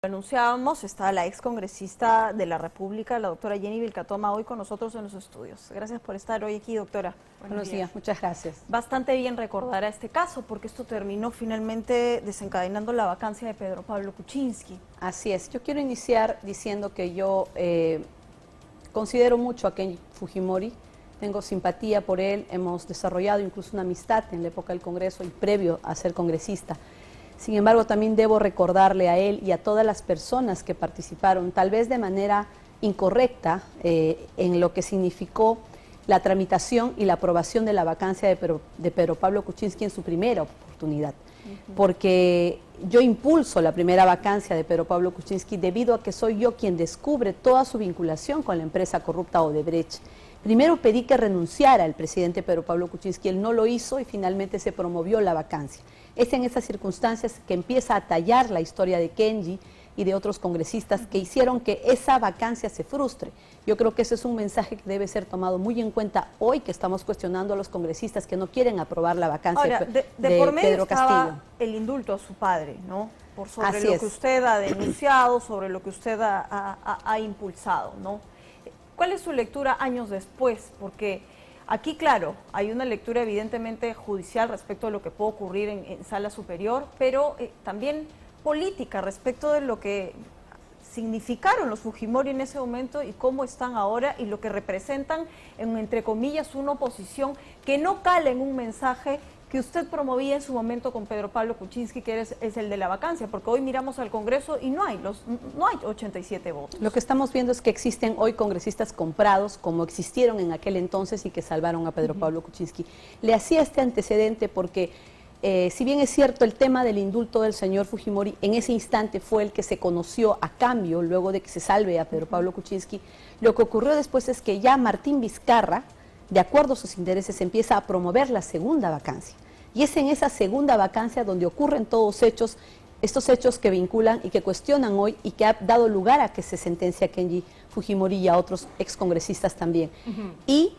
Anunciábamos, está la ex congresista de la República, la doctora Jenny Vilcatoma, hoy con nosotros en los estudios. Gracias por estar hoy aquí, doctora. Buenos días, muchas gracias. Bastante bien recordar a este caso, porque esto terminó finalmente desencadenando la vacancia de Pedro Pablo Kuczynski. Así es, yo quiero iniciar diciendo que yo considero mucho a Kenji Fujimori, tengo simpatía por él, hemos desarrollado incluso una amistad en la época del Congreso y previo a ser congresista. Sin embargo, también debo recordarle a él y a todas las personas que participaron, tal vez de manera incorrecta, en lo que significó la tramitación y la aprobación de la vacancia de Pedro Pablo Kuczynski en su primera oportunidad. Porque yo impulso la primera vacancia de Pedro Pablo Kuczynski debido a que soy yo quien descubre toda su vinculación con la empresa corrupta Odebrecht. Primero pedí que renunciara el presidente Pedro Pablo Kuczynski, él no lo hizo y finalmente se promovió la vacancia. Es en esas circunstancias que empieza a tallar la historia de Kenji y de otros congresistas que hicieron que esa vacancia se frustre. Yo creo que ese es un mensaje que debe ser tomado muy en cuenta hoy que estamos cuestionando a los congresistas que no quieren aprobar la vacancia de por medio Pedro Castillo. El indulto a su padre, ¿no? Sobre Así lo es. que usted ha denunciado, sobre lo que usted ha impulsado, ¿no? ¿Cuál es su lectura años después? Porque aquí, claro, hay una lectura evidentemente judicial respecto a lo que puede ocurrir en sala superior, pero también política respecto de lo que significaron los Fujimori en ese momento y cómo están ahora y lo que representan en, entre comillas, una oposición que no cala en un mensaje que usted promovía en su momento con Pedro Pablo Kuczynski, que es el de la vacancia, porque hoy miramos al Congreso y no hay 87 votos. Lo que estamos viendo es que existen hoy congresistas comprados, como existieron en aquel entonces y que salvaron a Pedro Pablo Kuczynski. Le hacía este antecedente porque, si bien es cierto, el tema del indulto del señor Fujimori en ese instante fue el que se conoció a cambio, luego de que se salve a Pedro Pablo Kuczynski, lo que ocurrió después es que ya Martín Vizcarra, de acuerdo a sus intereses, empieza a promover la segunda vacancia. Y es en esa segunda vacancia donde ocurren todos estos hechos que vinculan y que cuestionan hoy y que ha dado lugar a que se sentencia a Kenji Fujimori y a otros excongresistas también. Y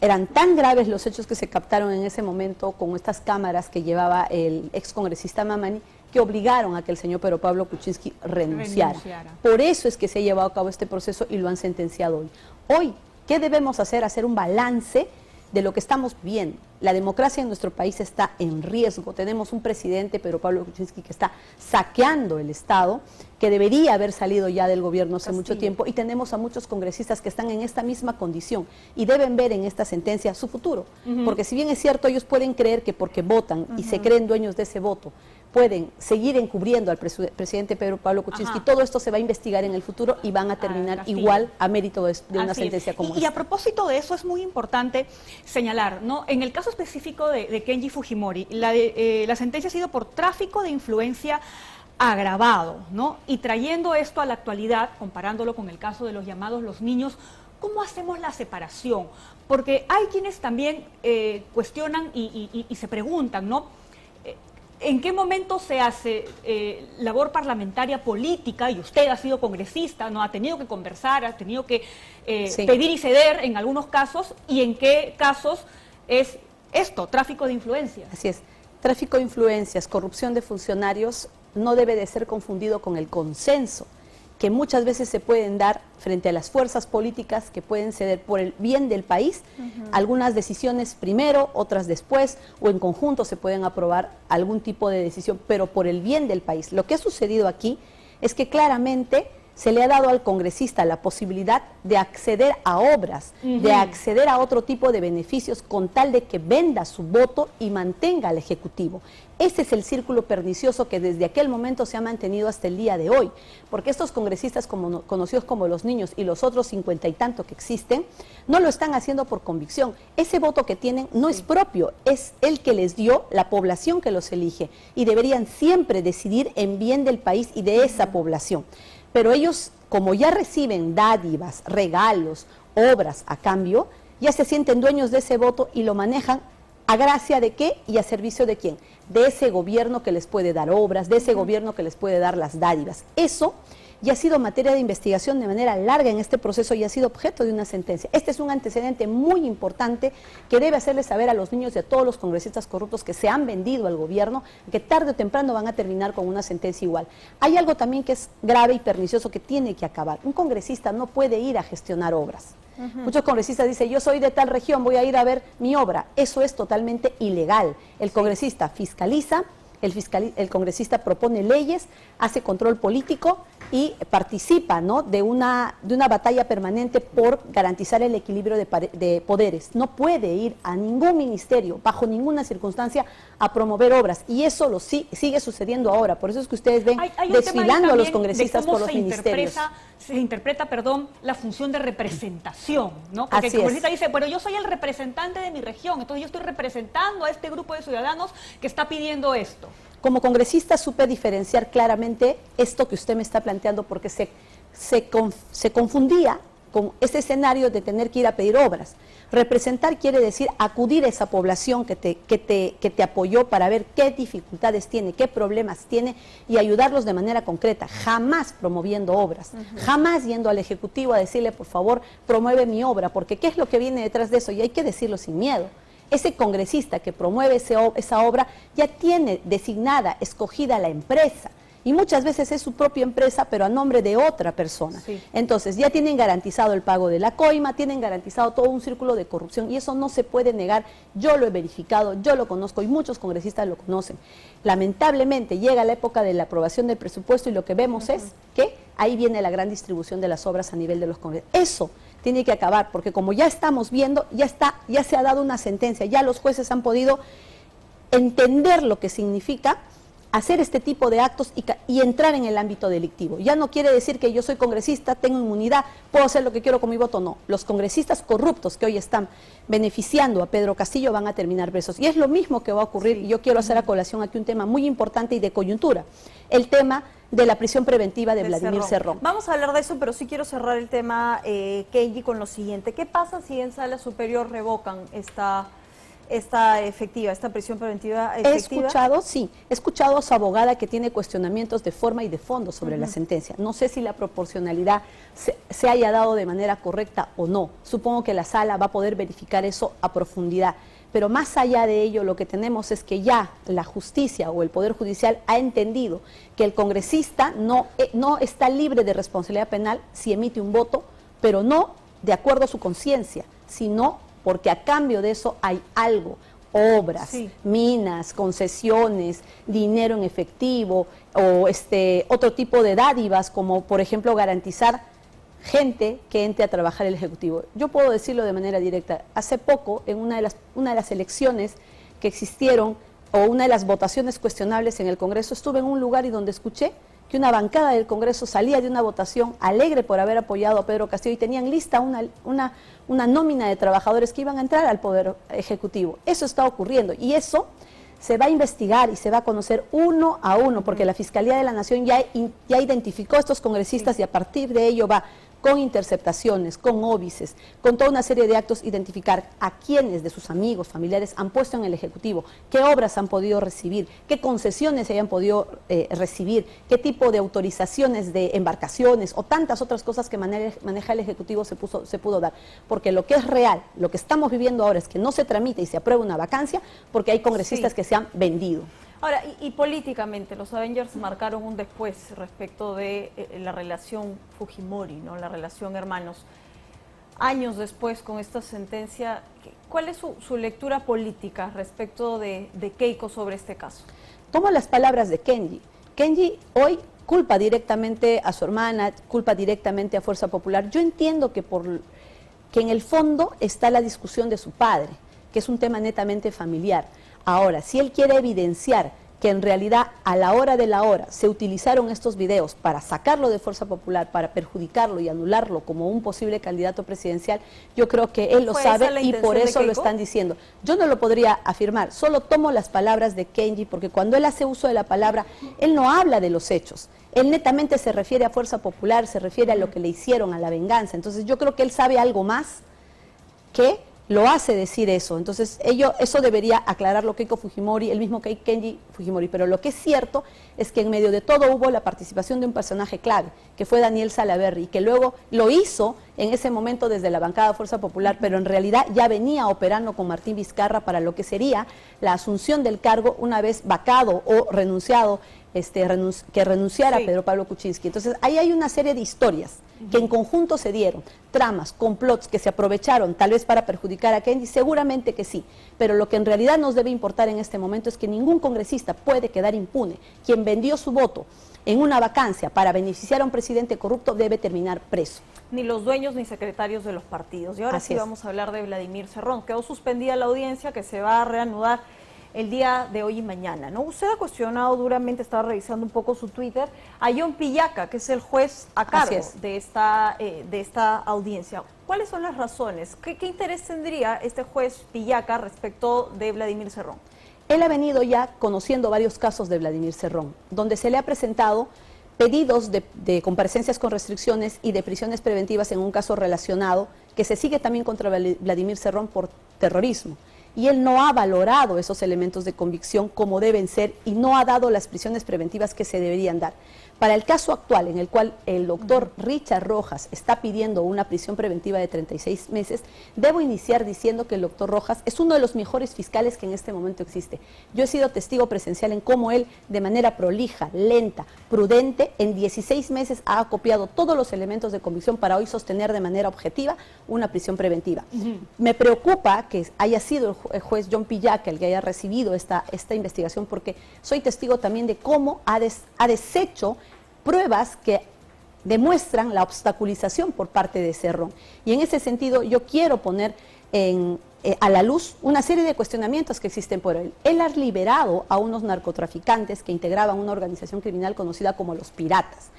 eran tan graves los hechos que se captaron en ese momento con estas cámaras que llevaba el excongresista Mamani, que obligaron a que el señor Pedro Pablo Kuczynski renunciara. Por eso es que se ha llevado a cabo este proceso y lo han sentenciado hoy. Hoy, ¿qué debemos hacer? Hacer un balance de lo que estamos viendo. La democracia en nuestro país está en riesgo. Tenemos un presidente, Pedro Pablo Kuczynski, que está saqueando el Estado, que debería haber salido ya del gobierno hace mucho tiempo, y tenemos a muchos congresistas que están en esta misma condición y deben ver en esta sentencia su futuro. Porque si bien es cierto, ellos pueden creer que porque votan y se creen dueños de ese voto, pueden seguir encubriendo al presidente Pedro Pablo Kuczynski. Todo esto se va a investigar en el futuro y van a terminar igual a mérito de una sentencia como esta. Y a propósito de eso es muy importante señalar, ¿no? En el caso específico de Kenji Fujimori, la sentencia ha sido por tráfico de influencia agravado, ¿no? Y trayendo esto a la actualidad, comparándolo con el caso de los llamados los niños, ¿cómo hacemos la separación? Porque hay quienes también cuestionan y se preguntan, ¿no? ¿En qué momento se hace labor parlamentaria política? Y usted ha sido congresista, ¿no? Ha tenido que conversar, ha tenido que pedir y ceder en algunos casos. ¿Y en qué casos es esto, tráfico de influencias? Así es. Tráfico de influencias, corrupción de funcionarios no debe de ser confundido con el consenso que muchas veces se pueden dar frente a las fuerzas políticas que pueden ceder por el bien del país. Algunas decisiones primero, otras después, o en conjunto se pueden aprobar algún tipo de decisión, pero por el bien del país. Lo que ha sucedido aquí es que claramente se le ha dado al congresista la posibilidad de acceder a obras, de acceder a otro tipo de beneficios con tal de que venda su voto y mantenga al Ejecutivo. Ese es el círculo pernicioso que desde aquel momento se ha mantenido hasta el día de hoy, porque estos congresistas conocidos como los niños y los otros 50 y tanto que existen, no lo están haciendo por convicción. Ese voto que tienen no es propio, es el que les dio la población que los elige y deberían siempre decidir en bien del país y de esa población. Pero ellos, como ya reciben dádivas, regalos, obras a cambio, ya se sienten dueños de ese voto y lo manejan ¿a gracia de qué y a servicio de quién? De ese gobierno que les puede dar obras, de ese gobierno que les puede dar las dádivas. Eso y ha sido materia de investigación de manera larga en este proceso y ha sido objeto de una sentencia. Este es un antecedente muy importante que debe hacerle saber a los niños y a todos los congresistas corruptos que se han vendido al gobierno, que tarde o temprano van a terminar con una sentencia igual. Hay algo también que es grave y pernicioso que tiene que acabar. Un congresista no puede ir a gestionar obras. Muchos congresistas dicen, yo soy de tal región, voy a ir a ver mi obra. Eso es totalmente ilegal. El congresista fiscaliza, el congresista propone leyes, hace control político y participa, ¿no?, de una batalla permanente por garantizar el equilibrio de poderes. No puede ir a ningún ministerio, bajo ninguna circunstancia, a promover obras. Y eso sigue sucediendo ahora. Por eso es que ustedes ven desfilando a los congresistas por los ministerios. Se interpreta, la función de representación, ¿no? Porque el congresista dice, pero yo soy el representante de mi región, entonces yo estoy representando a este grupo de ciudadanos que está pidiendo esto. Como congresista supe diferenciar claramente esto que usted me está planteando, porque se confundía con ese escenario de tener que ir a pedir obras. Representar quiere decir acudir a esa población que te apoyó para ver qué dificultades tiene, qué problemas tiene y ayudarlos de manera concreta, jamás promoviendo obras, jamás yendo al Ejecutivo a decirle, por favor, promueve mi obra, porque ¿qué es lo que viene detrás de eso? Y hay que decirlo sin miedo. Ese congresista que promueve esa obra ya tiene designada, escogida la empresa. Y muchas veces es su propia empresa, pero a nombre de otra persona. Sí. Entonces, ya tienen garantizado el pago de la coima, tienen garantizado todo un círculo de corrupción, y eso no se puede negar. Yo lo he verificado, yo lo conozco, y muchos congresistas lo conocen. Lamentablemente, llega la época de la aprobación del presupuesto, y lo que vemos es que ahí viene la gran distribución de las obras a nivel de los congresos. Eso tiene que acabar, porque como ya estamos viendo, ya se ha dado una sentencia, ya los jueces han podido entender lo que significa hacer este tipo de actos y entrar en el ámbito delictivo. Ya no quiere decir que yo soy congresista, tengo inmunidad, puedo hacer lo que quiero con mi voto, no. Los congresistas corruptos que hoy están beneficiando a Pedro Castillo van a terminar presos. Y es lo mismo que va a ocurrir, y yo quiero hacer a colación aquí un tema muy importante y de coyuntura, el tema de la prisión preventiva de Vladimir Cerrón. Vamos a hablar de eso, pero sí quiero cerrar el tema, Kenji, con lo siguiente. ¿Qué pasa si en sala superior revocan esta prisión preventiva efectiva? He escuchado a su abogada que tiene cuestionamientos de forma y de fondo sobre la sentencia. No sé si la proporcionalidad se haya dado de manera correcta o no. Supongo que la sala va a poder verificar eso a profundidad. Pero más allá de ello, lo que tenemos es que ya la justicia o el Poder Judicial ha entendido que el congresista no está libre de responsabilidad penal si emite un voto, pero no de acuerdo a su conciencia, sino porque a cambio de eso hay algo, obras, minas, concesiones, dinero en efectivo o otro tipo de dádivas, como por ejemplo garantizar gente que entre a trabajar el Ejecutivo. Yo puedo decirlo de manera directa. Hace poco, en una de las elecciones que existieron, o una de las votaciones cuestionables en el Congreso, estuve en un lugar y donde escuché que una bancada del Congreso salía de una votación alegre por haber apoyado a Pedro Castillo y tenían lista una nómina de trabajadores que iban a entrar al Poder Ejecutivo. Eso está ocurriendo y eso se va a investigar y se va a conocer uno a uno, porque la Fiscalía de la Nación ya identificó a estos congresistas y a partir de ello va con interceptaciones, con óbices, con toda una serie de actos, identificar a quienes de sus amigos, familiares han puesto en el Ejecutivo, qué obras han podido recibir, qué concesiones se hayan podido recibir, qué tipo de autorizaciones de embarcaciones o tantas otras cosas que maneja el Ejecutivo se pudo dar. Porque lo que es real, lo que estamos viviendo ahora es que no se tramite y se apruebe una vacancia porque hay congresistas que se han vendido. Ahora, y políticamente, los Avengers marcaron un después respecto de la relación Fujimori, ¿no? La relación hermanos. Años después, con esta sentencia, ¿cuál es su lectura política respecto de Keiko sobre este caso? Tomo las palabras de Kenji. Kenji hoy culpa directamente a su hermana, culpa directamente a Fuerza Popular. Yo entiendo que en el fondo está la discusión de su padre, que es un tema netamente familiar. Ahora, si él quiere evidenciar que en realidad a la hora de la hora se utilizaron estos videos para sacarlo de Fuerza Popular, para perjudicarlo y anularlo como un posible candidato presidencial, yo creo que él lo sabe y por eso lo están diciendo. Yo no lo podría afirmar, solo tomo las palabras de Kenji, porque cuando él hace uso de la palabra, él no habla de los hechos. Él netamente se refiere a Fuerza Popular, se refiere a lo que le hicieron, a la venganza. Entonces yo creo que él sabe algo más que lo hace decir eso. Entonces, eso debería aclararlo Keiko Fujimori, el mismo Kenji Fujimori. Pero lo que es cierto es que en medio de todo hubo la participación de un personaje clave, que fue Daniel Salaverry, y que luego lo hizo en ese momento desde la bancada Fuerza Popular, pero en realidad ya venía operando con Martín Vizcarra para lo que sería la asunción del cargo una vez vacado o renunciado, que renunciara Pedro Pablo Kuczynski. Entonces, ahí hay una serie de historias que en conjunto se dieron, tramas, complots que se aprovecharon tal vez para perjudicar a Kenji, seguramente que sí, pero lo que en realidad nos debe importar en este momento es que ningún congresista puede quedar impune. Quien vendió su voto en una vacancia para beneficiar a un presidente corrupto debe terminar preso. Ni los dueños ni secretarios de los partidos. Y ahora sí vamos a hablar de Vladimir Cerrón. Quedó suspendida la audiencia que se va a reanudar el día de hoy y mañana, ¿no? Usted ha cuestionado duramente, estaba revisando un poco su Twitter, a John Pillaca, que es el juez a cargo de esta audiencia. ¿Cuáles son las razones? ¿Qué interés tendría este juez Pillaca respecto de Vladimir Cerrón? Él ha venido ya conociendo varios casos de Vladimir Cerrón, donde se le ha presentado pedidos de comparecencias con restricciones y de prisiones preventivas en un caso relacionado que se sigue también contra Vladimir Cerrón por terrorismo. Y él no ha valorado esos elementos de convicción como deben ser y no ha dado las prisiones preventivas que se deberían dar. Para el caso actual, en el cual el doctor Richard Rojas está pidiendo una prisión preventiva de 36 meses, debo iniciar diciendo que el doctor Rojas es uno de los mejores fiscales que en este momento existe. Yo he sido testigo presencial en cómo él, de manera prolija, lenta, prudente, en 16 meses ha acopiado todos los elementos de convicción para hoy sostener de manera objetiva una prisión preventiva. Me preocupa que haya sido el juez John Pillaca el que haya recibido esta investigación, porque soy testigo también de cómo ha deshecho pruebas que demuestran la obstaculización por parte de Cerrón. Y en ese sentido yo quiero poner a la luz una serie de cuestionamientos que existen por él. Él ha liberado a unos narcotraficantes que integraban una organización criminal conocida como los Piratas.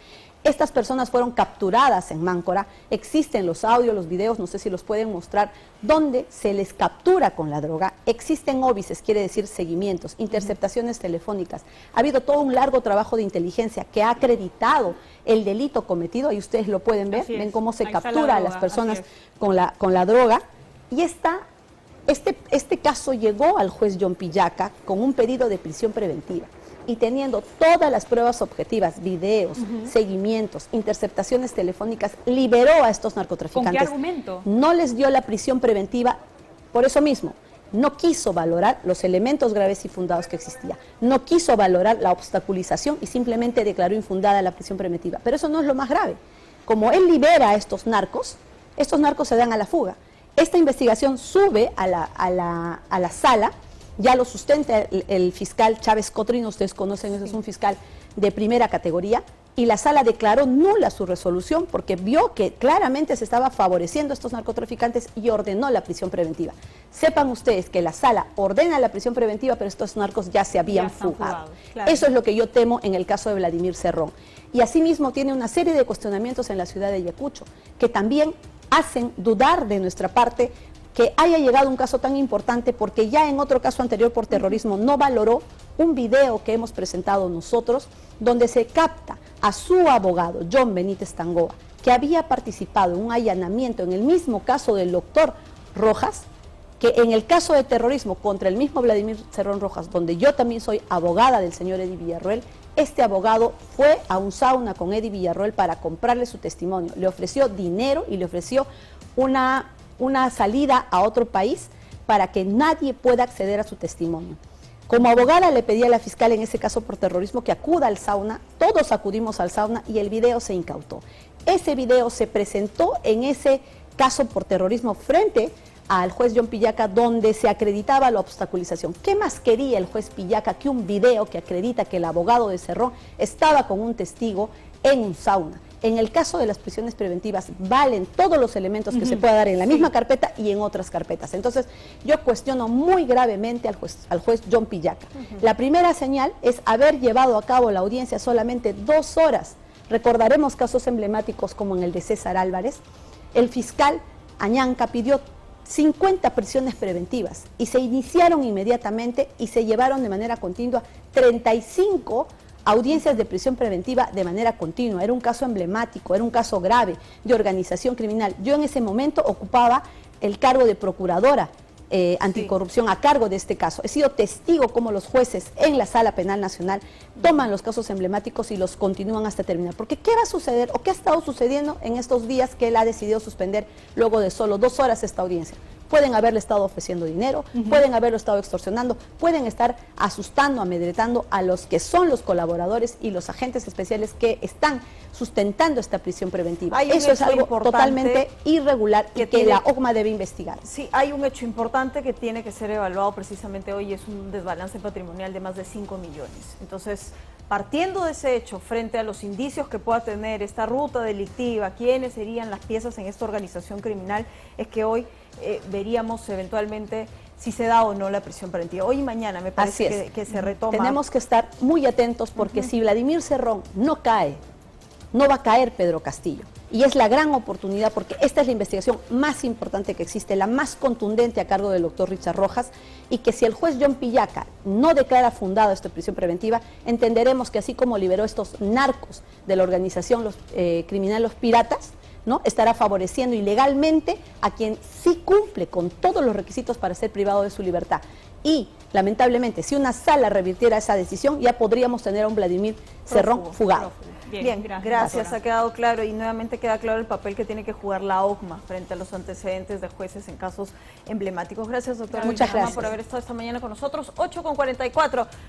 Estas personas fueron capturadas en Máncora, existen los audios, los videos, no sé si los pueden mostrar, donde se les captura con la droga, existen óbices, quiere decir seguimientos, interceptaciones telefónicas, ha habido todo un largo trabajo de inteligencia que ha acreditado el delito cometido, y ustedes lo pueden ver, ven cómo se captura a las personas con la droga, y este caso llegó al juez John Pillaca con un pedido de prisión preventiva. Y teniendo todas las pruebas objetivas, videos, seguimientos, interceptaciones telefónicas, liberó a estos narcotraficantes. ¿Con qué argumento? No les dio la prisión preventiva por eso mismo. No quiso valorar los elementos graves y fundados que existían. No quiso valorar la obstaculización y simplemente declaró infundada la prisión preventiva. Pero eso no es lo más grave. Como él libera a estos narcos se dan a la fuga. Esta investigación sube a la sala. Ya lo sustenta el fiscal Chávez Cotrino, ustedes conocen, ese es un fiscal de primera categoría, y la sala declaró nula su resolución porque vio que claramente se estaba favoreciendo a estos narcotraficantes y ordenó la prisión preventiva. Sepan ustedes que la sala ordena la prisión preventiva, pero estos narcos ya se habían fugado. Claro. Eso es lo que yo temo en el caso de Vladimir Cerrón. Y asimismo tiene una serie de cuestionamientos en la ciudad de Ayacucho, que también hacen dudar de nuestra parte que haya llegado un caso tan importante, porque ya en otro caso anterior por terrorismo no valoró un video que hemos presentado nosotros, donde se capta a su abogado, John Benítez Tangoa, que había participado en un allanamiento en el mismo caso del doctor Rojas, que en el caso de terrorismo contra el mismo Vladimir Cerrón Rojas, donde yo también soy abogada del señor Eddie Villarroel, este abogado fue a un sauna con Eddie Villarroel para comprarle su testimonio, le ofreció dinero y le ofreció una salida a otro país para que nadie pueda acceder a su testimonio. Como abogada le pedí a la fiscal en ese caso por terrorismo que acuda al sauna, todos acudimos al sauna y el video se incautó. Ese video se presentó en ese caso por terrorismo frente al juez John Pillaca, donde se acreditaba la obstaculización. ¿Qué más quería el juez Pillaca que un video que acredita que el abogado de Cerrón estaba con un testigo en un sauna? En el caso de las prisiones preventivas valen todos los elementos que se pueda dar en la misma carpeta y en otras carpetas. Entonces yo cuestiono muy gravemente al juez John Pillaca. La primera señal es haber llevado a cabo la audiencia solamente 2 horas. Recordaremos casos emblemáticos como en el de César Álvarez. El fiscal Añanca pidió 50 prisiones preventivas y se iniciaron inmediatamente y se llevaron de manera continua 35 audiencias de prisión preventiva de manera continua. Era un caso emblemático, era un caso grave de organización criminal. Yo en ese momento ocupaba el cargo de procuradora anticorrupción a cargo de este caso. He sido testigo como los jueces en la Sala Penal Nacional toman los casos emblemáticos y los continúan hasta terminar. Porque ¿qué va a suceder o qué ha estado sucediendo en estos días que él ha decidido suspender luego de solo 2 horas esta audiencia? Pueden haberle estado ofreciendo dinero, pueden haberlo estado extorsionando, pueden estar asustando, amedretando a los que son los colaboradores y los agentes especiales que están sustentando esta prisión preventiva. Eso es algo totalmente irregular y que la OCMA debe investigar. Sí, hay un hecho importante que tiene que ser evaluado precisamente hoy, es un desbalance patrimonial de más de 5 millones. Entonces, partiendo de ese hecho, frente a los indicios que pueda tener esta ruta delictiva, quiénes serían las piezas en esta organización criminal, es que hoy veríamos eventualmente si se da o no la prisión preventiva. Hoy y mañana me parece que se retoma. Tenemos que estar muy atentos porque si Vladimir Cerrón no cae, no va a caer Pedro Castillo. Y es la gran oportunidad porque esta es la investigación más importante que existe, la más contundente a cargo del doctor Richard Rojas, y que si el juez John Pillaca no declara fundada esta prisión preventiva, entenderemos que así como liberó estos narcos de la organización criminal Los Piratas, ¿no?, estará favoreciendo ilegalmente a quien sí cumple con todos los requisitos para ser privado de su libertad. Y, lamentablemente, si una sala revirtiera esa decisión, ya podríamos tener a un Vladimir Cerrón fugado. Bien, gracias, ha quedado claro y nuevamente queda claro el papel que tiene que jugar la OCMA frente a los antecedentes de jueces en casos emblemáticos. Gracias, doctora. Muchas gracias por haber estado esta mañana con nosotros. 8:44.